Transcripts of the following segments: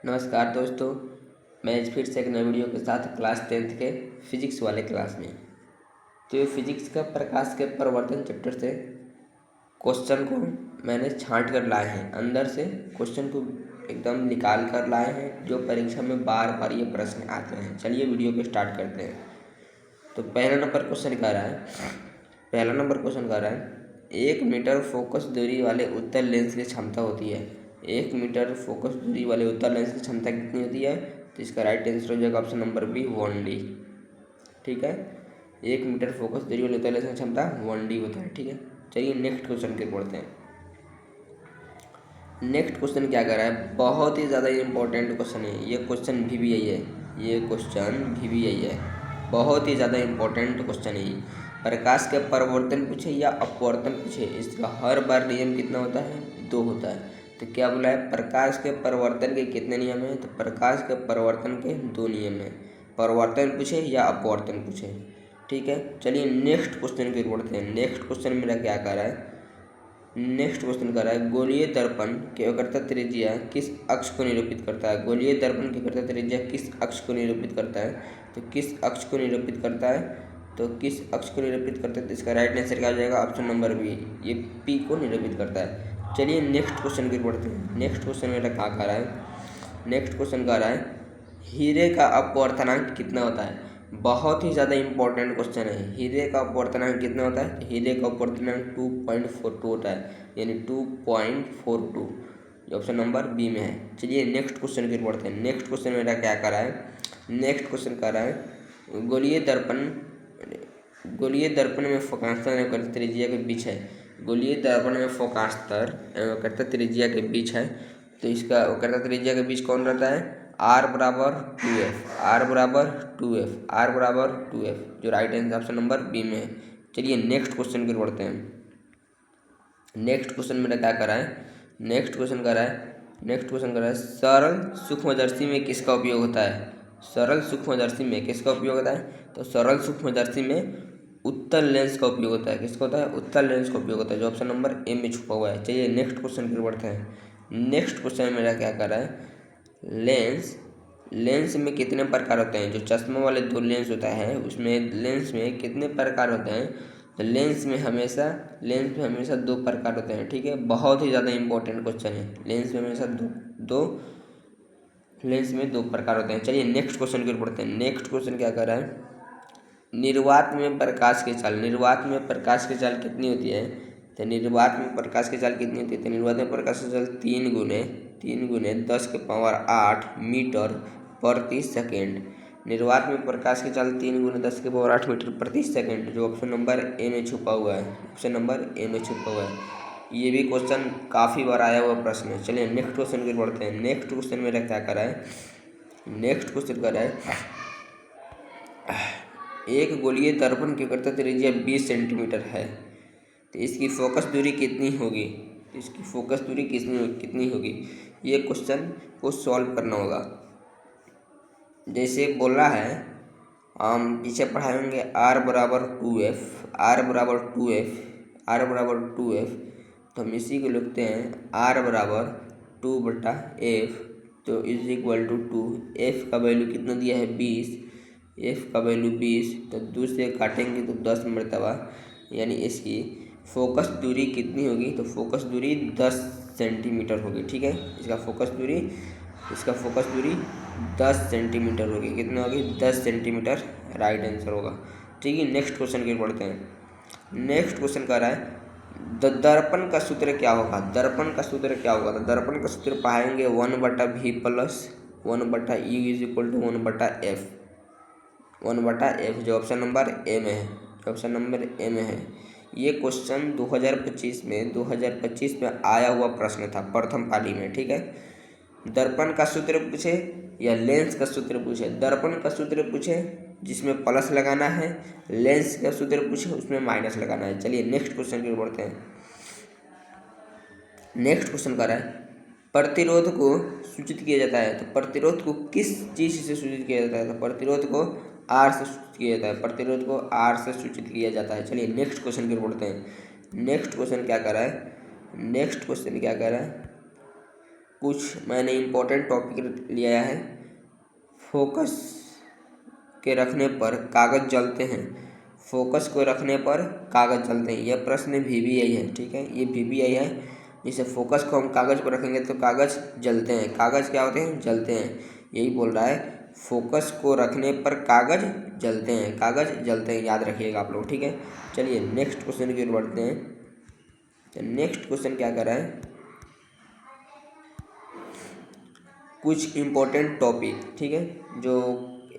नमस्कार दोस्तों। मैं आज फिर से एक नए वीडियो के साथ क्लास 10th के फिजिक्स वाले क्लास में। तो ये फिजिक्स का प्रकाश के प्रवर्तन चैप्टर से क्वेश्चन को मैंने छांट कर लाए हैं, अंदर से क्वेश्चन को एकदम निकाल कर लाए हैं जो परीक्षा में बार बार ये प्रश्न आते हैं। चलिए वीडियो को स्टार्ट करते हैं। तो पहला नंबर क्वेश्चन कह रहा है 1 मीटर फोकस दूरी वाले उत्तल लेंस की क्षमता होती है। 1 मीटर फोकस दूरी वाले उत्तल लेंस की क्षमता कितनी होती है? तो इसका राइट आंसर हो जाएगा ऑप्शन नंबर बी 1D। ठीक है, 1 मीटर फोकस दूरी वाले उत्तल लेंस की क्षमता 1D होता है। ठीक है, चलिए नेक्स्ट क्वेश्चन के पढ़ते हैं। नेक्स्ट क्वेश्चन क्या कर रहा है, बहुत ही ज़्यादा इंपॉर्टेंट क्वेश्चन है ये। क्वेश्चन VVI है, ये क्वेश्चन VVI है, बहुत ही ज़्यादा इंपॉर्टेंट क्वेश्चन है ये। प्रकाश के परावर्तन पूछे या अपवर्तन पूछे, इसका हर बार नियम कितना होता है? 2 होता है। तो क्या बोला है, प्रकाश के परावर्तन के कितने नियम हैं? तो प्रकाश के परावर्तन के 2 नियम हैं। परावर्तन पूछे या अपवर्तन पूछे। ठीक है, चलिए नेक्स्ट क्वेश्चन की ओर बढ़ते हैं। नेक्स्ट क्वेश्चन मेरा क्या कर रहा है, नेक्स्ट क्वेश्चन कर रहा है गोलीय दर्पण की वक्रता त्रिज्या किस अक्ष को निरूपित करता है? गोलीय दर्पण की वक्रता त्रिज्या किस अक्ष को निरूपित करता है? तो किस अक्ष को निरूपित करता है? तो किस अक्ष को निरूपित करता है? तो इसका राइट आंसर क्या हो जाएगा? ऑप्शन नंबर बी, ये P को निरूपित करता है। चलिए नेक्स्ट क्वेश्चन की बढ़ते हैं। नेक्स्ट क्वेश्चन मेरा क्या कह रहा है, नेक्स्ट क्वेश्चन कह रहा है हीरे का अपवर्तनांक कितना होता है? बहुत ही ज़्यादा इंपॉर्टेंट क्वेश्चन है। हीरे का अपवर्तनांक कितना होता है? हीरे का अपवर्तनांक 2.42 होता है, यानी 2.42, जो ऑप्शन नंबर बी में है। चलिए नेक्स्ट क्वेश्चन की बढ़ते हैं। नेक्स्ट क्वेश्चन मेरा क्या कर रहा है, नेक्स्ट क्वेश्चन कर रहा है गोलीय दर्पण में फोकास्तर एवं त्रिज्या के बीच है। गोलीय दर्पण में फोकास्तर एवं त्रिज्या के बीच है, तो इसका वक्रता त्रिज्या के बीच कौन रहता है? R बराबर 2F, R बराबर 2F, R बराबर 2F, जो right answer option number B में है। चलिए नेक्स्ट क्वेश्चन की ओर बढ़ते हैं। नेक्स्ट क्वेश्चन मेरा क्या कर रहा है, नेक्स्ट क्वेश्चन कर रहा है सरल सूक्ष्मदर्शी में किसका उपयोग होता है? सरल सूक्ष्मदर्शी में किसका उपयोग होता है? तो सरल सूक्ष्मदर्शी में उत्तल लेंस का उपयोग होता है। किसका होता है? उत्तल लेंस का उपयोग होता है, जो ऑप्शन नंबर ए में छुपा हुआ है। चलिए नेक्स्ट क्वेश्चन की ओर बढ़ते हैं। नेक्स्ट क्वेश्चन मेरा क्या कर रहा है, लेंस में कितने प्रकार होते हैं? जो चश्मा वाले 2 लेंस होता है उसमें लेंस में कितने प्रकार होते हैं? तो लेंस में हमेशा 2 प्रकार होते हैं। ठीक है, बहुत ही ज़्यादा इंपॉर्टेंट क्वेश्चन है। लेंस में हमेशा लेंस में 2 प्रकार होते हैं। चलिए नेक्स्ट क्वेश्चन की ओर बढ़ते हैं। नेक्स्ट क्वेश्चन क्या कर रहा है, निर्वात में प्रकाश की चाल कितनी होती है? तो निर्वात में प्रकाश की चाल कितनी होती है? तो निर्वात में प्रकाश की चाल 3 गुने 10⁸ मीटर प्रति सेकेंड। निर्वात में प्रकाश की चाल 3 × 10⁸ मीटर प्रति सेकेंड, जो ऑप्शन नंबर ए में छुपा हुआ है। ऑप्शन नंबर ए में छुपा हुआ है। ये भी क्वेश्चन काफ़ी बार आया हुआ प्रश्न है। चलिए नेक्स्ट क्वेश्चन की बढ़ते हैं। नेक्स्ट क्वेश्चन मेरा क्या कर रहा है, नेक्स्ट क्वेश्चन कर रहा है एक गोलीय दर्पण की वक्रता त्रिज्या 20 सेंटीमीटर है, तो इसकी फोकस दूरी कितनी होगी? इसकी फोकस दूरी कितनी होगी? ये क्वेश्चन को सॉल्व करना होगा। जैसे बोल रहा है, हम पीछे पढ़ाएंगे R बराबर 2F, R बराबर 2F, R बराबर 2F, तो हम इसी को लिखते हैं R बराबर 2/F, तो इज इक्वल टू 2। F का वैल्यू कितना दिया है? 20। F का वैल्यू 20, तो 2 से काटेंगे तो 10 मरतबा, यानी इसकी फोकस दूरी कितनी होगी? तो फोकस दूरी 10 सेंटीमीटर होगी। ठीक है, इसका फोकस दूरी 10 सेंटीमीटर होगी। कितना होगी? 10 सेंटीमीटर राइट आंसर होगा। ठीक है, नेक्स्ट क्वेश्चन की बढ़ते हैं। नेक्स्ट क्वेश्चन कह रहा है दर्पण का सूत्र क्या होगा? दर्पण का सूत्र क्या होगा? तो दर्पण का सूत्र पाएंगे 1/V plus 1/U is equal to 1/F, 1/F, जो ऑप्शन नंबर ए में है, ऑप्शन नंबर ए में है। ये क्वेश्चन 2025 में आया हुआ प्रश्न था, प्रथम पाली में। ठीक है, दर्पण का सूत्र पूछे या लेंस का सूत्र पूछे, दर्पण का सूत्र पूछे जिसमें प्लस लगाना है, लेंस का सूत्र पूछे उसमें माइनस लगाना है। चलिए नेक्स्ट क्वेश्चन की ओर बढ़ते हैं। नेक्स्ट क्वेश्चन कर रहा है प्रतिरोध को सूचित किया जाता है, तो प्रतिरोध को किस चीज से सूचित किया जाता है? तो प्रतिरोध को R से सूचित किया जाता है, प्रतिरोध को R से सूचित किया जाता है। चलिए नेक्स्ट क्वेश्चन की ओर बढ़ते हैं। नेक्स्ट क्वेश्चन क्या कर रहा है, नेक्स्ट क्वेश्चन क्या कर रहा है, कुछ मैंने इम्पोर्टेंट टॉपिक लिया है। फोकस के रखने पर कागज जलते हैं, फोकस को रखने पर कागज जलते हैं। यह प्रश्न VBI है, ठीक है, ये VBI है। जिसे फोकस को हम कागज पर रखेंगे तो कागज जलते हैं। कागज क्या होते हैं? जलते हैं। यही बोल रहा है, फोकस को रखने पर कागज जलते हैं, कागज जलते हैं, याद रखिएगा आप लोग, ठीक है। चलिए नेक्स्ट क्वेश्चन की ओर बढ़ते हैं। नेक्स्ट क्वेश्चन क्या कर रहा है, कुछ इम्पोर्टेंट टॉपिक, ठीक है, जो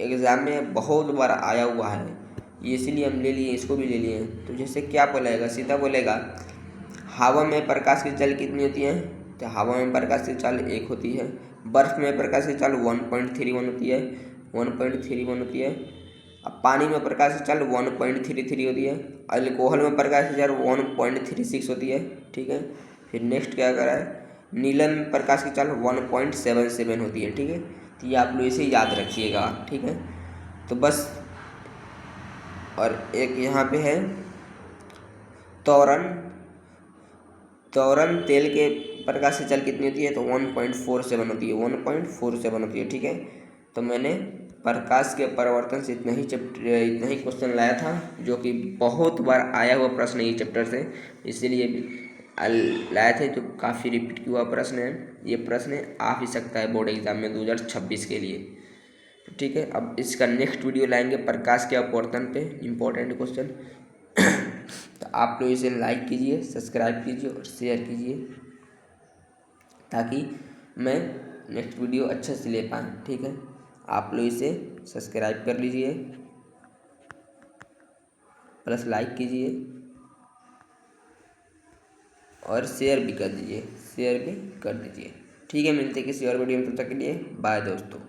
एग्ज़ाम में बहुत बार आया हुआ है, ये इसीलिए हम ले लिए, इसको भी ले लिए। तो जैसे क्या बोलेगा, सीधा बोलेगा हवा में प्रकाश की चाल कितनी होती है? तो हवा में प्रकाश की चाल 1 होती है। बर्फ़ में प्रकाश की चाल 1.31 होती है, 1.31 होती है। अब पानी में प्रकाश की चाल 1.33 होती है। अल्कोहल में प्रकाश की चाल 1.36 होती है, ठीक है। फिर नेक्स्ट क्या कर रहा है, नीलम में प्रकाश की चाल 1.77 होती है, ठीक है। तो ये आप लोग इसे याद रखिएगा, ठीक है। तो बस, और एक यहाँ पे है तोरन, तोरन तेल के प्रकाश की चाल कितनी होती है? तो 1.47 होती है, 1.47 होती है, ठीक है। तो मैंने प्रकाश के परिवर्तन से इतना ही क्वेश्चन लाया था, जो कि बहुत बार आया हुआ प्रश्न है ये चैप्टर से, इसीलिए लाए थे। तो काफ़ी रिपीट हुआ प्रश्न है, ये प्रश्न आ भी सकता है बोर्ड एग्जाम में 2026 के लिए, तो ठीक है। अब इसका नेक्स्ट वीडियो लाएंगे प्रकाश के अपवर्तन पे, इम्पोर्टेंट क्वेश्चन। तो आप लोग इसे लाइक कीजिए, सब्सक्राइब कीजिए और शेयर कीजिए, ताकि मैं नेक्स्ट वीडियो अच्छे से ले पाएँ, ठीक है। आप लोग इसे सब्सक्राइब कर लीजिए, प्लस लाइक कीजिए और शेयर भी कर दीजिए, ठीक है। मिलते किसी और वीडियो में, तब तक के लिए बाय दोस्तों।